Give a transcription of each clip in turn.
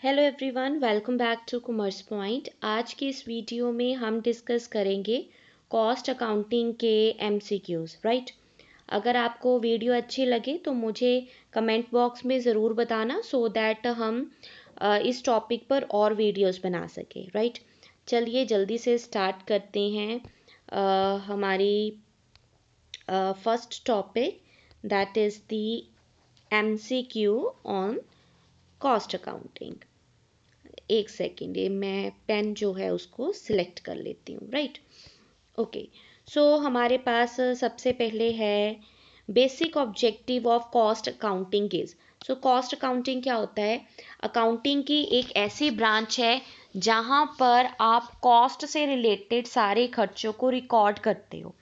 Hello everyone, welcome back to Commerce Point. आज की इस वीडियो में हम डिस्कस करेंगे कॉस्ट अकाउंटिंग के एमसीक्यूज़, राइट। अगर आपको वीडियो अच्छी लगे तो मुझे कमेंट बॉक्स में ज़रूर बताना सो दैट हम इस टॉपिक पर और वीडियोस बना सकें, राइट। चलिए जल्दी से स्टार्ट करते हैं हमारी first topic, that is the MCQ on cost accounting. एक सेकेंड, ये मैं पेन जो है उसको सिलेक्ट कर लेती हूँ, राइट। ओके, सो हमारे पास सबसे पहले है basic objective of cost accounting is. So cost accounting क्या होता है? अकाउंटिंग की एक ऐसी ब्रांच है जहाँ पर आप कॉस्ट से रिलेटेड सारे खर्चों को रिकॉर्ड करते हो।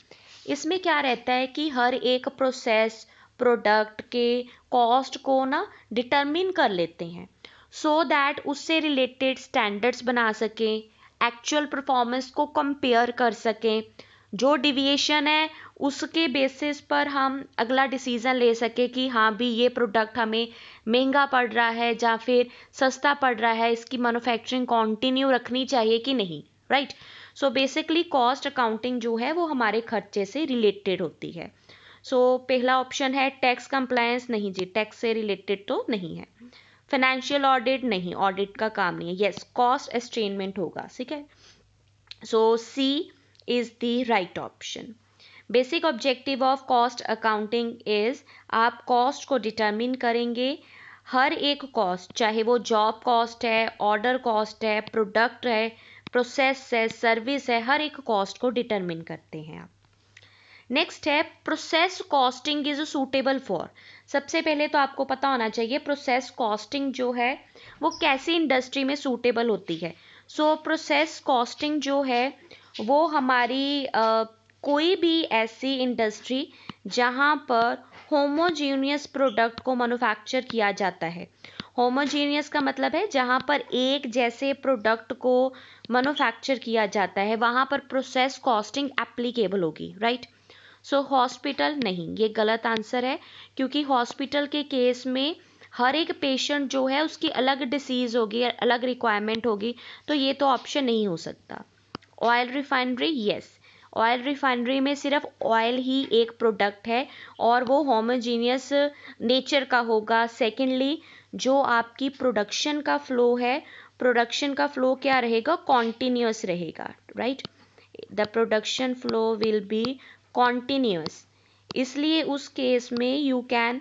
इसमें क्या रहता है कि हर एक प्रोसेस प्रोडक्ट के कॉस्ट को ना डिटरमिन कर लेते हैं सो दैट उससे रिलेटेड स्टैंडर्ड्स बना सकें, एक्चुअल परफॉर्मेंस को कंपेयर कर सकें, जो डिविएशन है उसके बेसिस पर हम अगला डिसीज़न ले सकें कि हाँ भी ये प्रोडक्ट हमें महंगा पड़ रहा है या फिर सस्ता पड़ रहा है, इसकी मैन्युफैक्चरिंग कंटिन्यू रखनी चाहिए कि नहीं, right. So basically cost accounting जो है वो हमारे खर्चे से रिलेटेड होती है। सो पहला ऑप्शन है टैक्स कंप्लायंस, नहीं जी, टैक्स से रिलेटेड तो नहीं है। फाइनेंशियल ऑडिट, नहीं, ऑडिट का काम नहीं है। यस, कॉस्ट एस्टेनमेंट होगा, ठीक है। So C is the right option. Basic objective of cost accounting is, आप कॉस्ट को डिटरमिन करेंगे। हर एक कॉस्ट, चाहे वो जॉब कॉस्ट है, ऑर्डर कॉस्ट है, प्रोडक्ट है, प्रोसेस है, सर्विस है, हर एक कॉस्ट को डिटरमिन करते हैं आप। नेक्स्ट है process costing is suitable for. सबसे पहले तो आपको पता होना चाहिए प्रोसेस कॉस्टिंग जो है वो कैसी इंडस्ट्री में सूटेबल होती है। सो प्रोसेस कॉस्टिंग जो है वो हमारी कोई भी ऐसी इंडस्ट्री जहाँ पर होमोजीनियस प्रोडक्ट को मैन्युफैक्चर किया जाता है। होमोजीनियस का मतलब है जहाँ पर एक जैसे प्रोडक्ट को मैन्युफैक्चर किया जाता है, वहाँ पर प्रोसेस कॉस्टिंग एप्लीकेबल होगी, राइट। सो हॉस्पिटल, नहीं, ये गलत आंसर है, क्योंकि हॉस्पिटल के केस में हर एक पेशेंट जो है उसकी अलग डिसीज़ होगी, अलग रिक्वायरमेंट होगी, तो ये तो ऑप्शन नहीं हो सकता। Oil refinery, yes, oil refinery में सिर्फ ऑयल ही एक प्रोडक्ट है और वो होमोजीनियस नेचर का होगा। सेकेंडली, जो आपकी प्रोडक्शन का फ्लो है, प्रोडक्शन का फ्लो क्या रहेगा? कॉन्टिन्यूस रहेगा, right. The production flow will be continuous, इसलिए उस केस में you can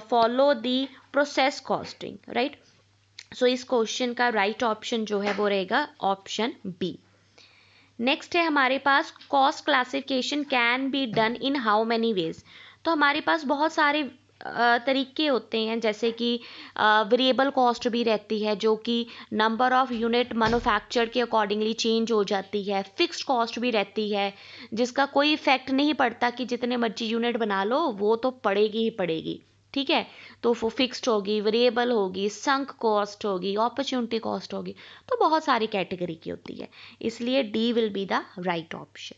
follow the process costing, right. So इस क्वेश्चन का राइट ऑप्शन जो है वो रहेगा ऑप्शन बी। नेक्स्ट है हमारे पास cost classification can be done in how many ways. तो हमारे पास बहुत सारे तरीके होते हैं, जैसे कि वेरिएबल कॉस्ट भी रहती है जो कि नंबर ऑफ यूनिट मैन्युफैक्चर के अकॉर्डिंगली चेंज हो जाती है। फिक्स्ड कॉस्ट भी रहती है जिसका कोई इफेक्ट नहीं पड़ता कि जितने मर्जी यूनिट बना लो, वो तो पड़ेगी ही पड़ेगी, ठीक है। तो वो फिक्स्ड होगी, वेरिएबल होगी, संक कॉस्ट होगी, अपॉर्चुनिटी कॉस्ट होगी, तो बहुत सारी कैटेगरी की होती है, इसलिए D will be the right option.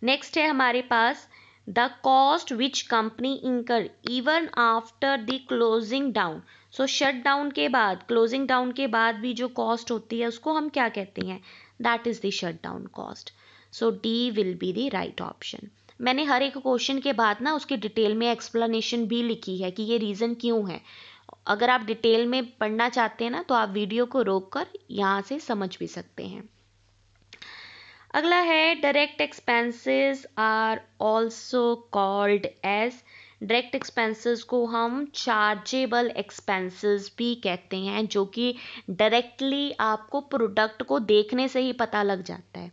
Next है हमारे पास द कॉस्ट विच कंपनी इंकर even after the closing down. So shut down के बाद, क्लोजिंग डाउन के बाद भी जो कॉस्ट होती है उसको हम क्या कहते हैं? That is the shut down cost. So D will be the right option. मैंने हर एक क्वेश्चन के बाद ना उसकी डिटेल में एक्सप्लेनेशन भी लिखी है कि ये रीज़न क्यों है। अगर आप डिटेल में पढ़ना चाहते हैं ना तो आप वीडियो को रोक कर यहाँ से समझ भी सकते हैं। अगला है direct expenses are also called as. Direct expenses को हम चार्जेबल एक्सपेंसेस भी कहते हैं, जो कि डायरेक्टली आपको प्रोडक्ट को देखने से ही पता लग जाता है।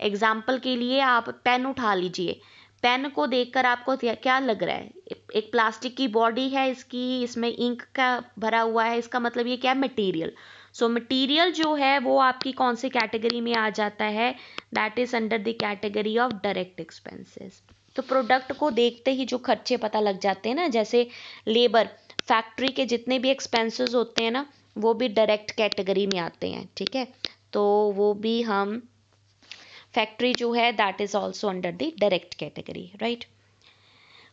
एग्जाम्पल के लिए आप पेन उठा लीजिए, पेन को देखकर आपको क्या लग रहा है? एक प्लास्टिक की बॉडी है इसकी, इसमें इंक का भरा हुआ है, इसका मतलब ये क्या? मटेरियल। सो मटेरियल जो है वो आपकी कौन सी कैटेगरी में आ जाता है? That is under the category of direct expenses. तो प्रोडक्ट को देखते ही जो खर्चे पता लग जाते हैं ना, जैसे लेबर, फैक्ट्री के जितने भी एक्सपेंसेस होते हैं ना, वो भी डायरेक्ट कैटेगरी में आते हैं, ठीक है। तो वो भी हम, फैक्ट्री जो है that is also under the direct category, right.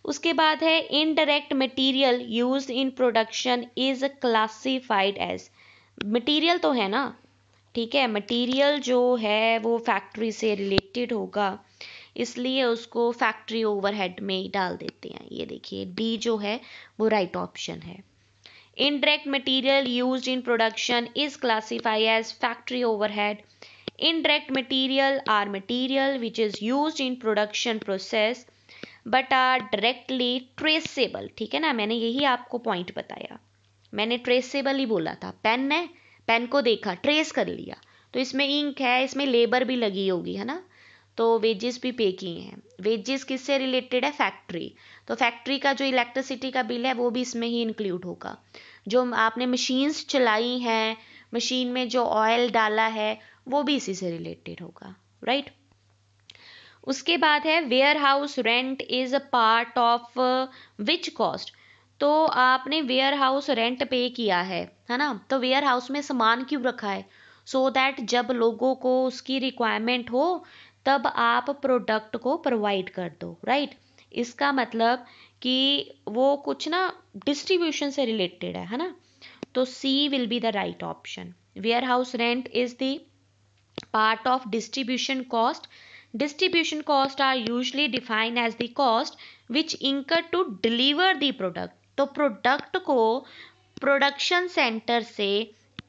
उसके बाद है indirect material used in production is classified as. Material तो है ना, ठीक है, मटेरियल जो है वो फैक्ट्री से रिलेटेड होगा, इसलिए उसको फैक्ट्री ओवरहेड में ही डाल देते हैं। ये देखिए डी जो है वो राइट ऑप्शन है। Indirect material used in production is classified as factory overhead. Indirect material are material which is used in production process but are directly traceable। ठीक है ना, मैंने यही आपको पॉइंट बताया, मैंने ट्रेसेबल ही बोला था। पेन है, पेन को देखा, ट्रेस कर लिया, तो इसमें इंक है, इसमें लेबर भी लगी होगी, है ना, तो वेजेस भी पे किए हैं। वेजेस किससे रिलेटेड है? फैक्ट्री। तो फैक्ट्री का जो इलेक्ट्रिसिटी का बिल है वो भी इसमें ही इंक्लूड होगा। जो आपने मशीन्स चलाई हैं, मशीन में जो ऑयल डाला है वो भी इसी से रिलेटेड होगा, राइट। उसके बाद है warehouse rent is a part of which cost. तो आपने वेयर हाउस रेंट पे किया है ना, तो वेयर हाउस में सामान क्यों रखा है? सो दैट जब लोगों को उसकी रिक्वायरमेंट हो तब आप प्रोडक्ट को प्रोवाइड कर दो, राइट। इसका मतलब कि वो कुछ ना डिस्ट्रीब्यूशन से रिलेटेड है ना, तो C will be the right option. Warehouse rent is the part of distribution cost. Distribution costs are usually defined as the cost which incur to deliver the product। तो product को production centre से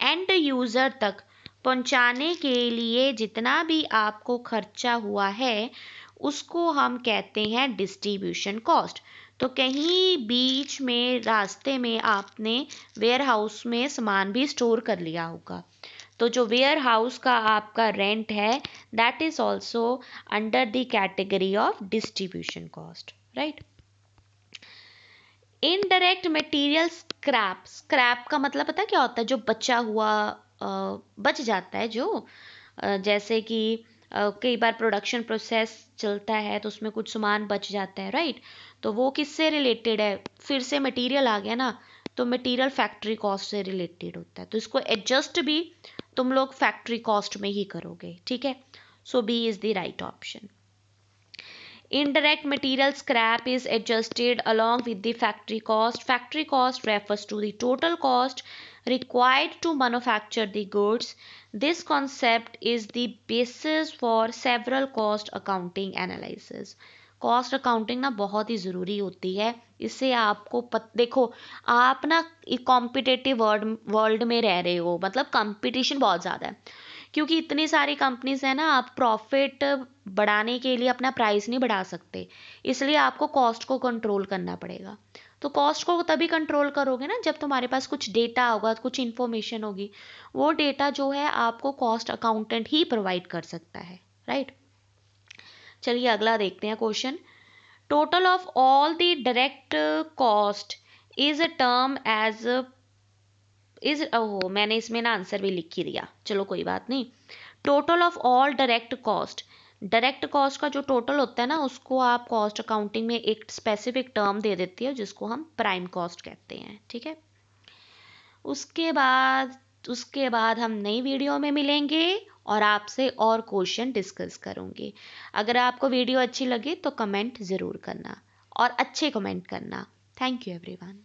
end user तक पहुंचाने के लिए जितना भी आपको खर्चा हुआ है उसको हम कहते हैं डिस्ट्रीब्यूशन कॉस्ट। तो कहीं बीच में रास्ते में आपने वेयर हाउस में सामान भी स्टोर कर लिया होगा, तो जो वेयर हाउस का आपका रेंट है that is also under the category of distribution cost, right. Indirect material scrap. Scrap का मतलब पता क्या होता है? जो बचा हुआ बच जाता है, जो जैसे कि कई बार प्रोडक्शन प्रोसेस चलता है तो उसमें कुछ सामान बच जाता है, राइट। तो वो किससे रिलेटेड है? फिर से मटेरियल आ गया ना, तो मटेरियल फैक्ट्री कॉस्ट से रिलेटेड होता है, तो इसको एडजस्ट भी तुम लोग फैक्ट्री कॉस्ट में ही करोगे, ठीक है। So B is the right option. Indirect material scrap is adjusted along with the factory cost. Factory cost refers to the total cost required to manufacture the goods. This concept is the basis for several cost accounting analysis. Cost accounting ना बहुत ही ज़रूरी होती है, इससे आपको देखो आप ना कॉम्पिटिटिव वर्ल्ड में रह रहे हो, मतलब कंपटीशन बहुत ज़्यादा है, क्योंकि इतनी सारी कंपनीज है ना, आप प्रॉफिट बढ़ाने के लिए अपना प्राइस नहीं बढ़ा सकते, इसलिए आपको कॉस्ट को कंट्रोल करना पड़ेगा। तो कॉस्ट को तभी कंट्रोल करोगे ना जब तुम्हारे पास कुछ डेटा होगा, कुछ इन्फॉर्मेशन होगी, वो डेटा जो है आपको कॉस्ट अकाउंटेंट ही प्रोवाइड कर सकता है, राइट। चलिए अगला देखते हैं question. Total of all the direct cost is a term as is, ओहो मैंने इसमें ना आंसर भी लिख ही दिया, चलो कोई बात नहीं। Total of all direct cost, direct cost का जो टोटल होता है ना उसको आप कॉस्ट अकाउंटिंग में एक स्पेसिफिक टर्म दे देती है जिसको हम प्राइम कॉस्ट कहते हैं, ठीक है। उसके बाद हम नई वीडियो में मिलेंगे और आपसे और क्वेश्चन डिस्कस करूंगी। अगर आपको वीडियो अच्छी लगी तो कमेंट ज़रूर करना और अच्छे कमेंट करना। Thank you everyone.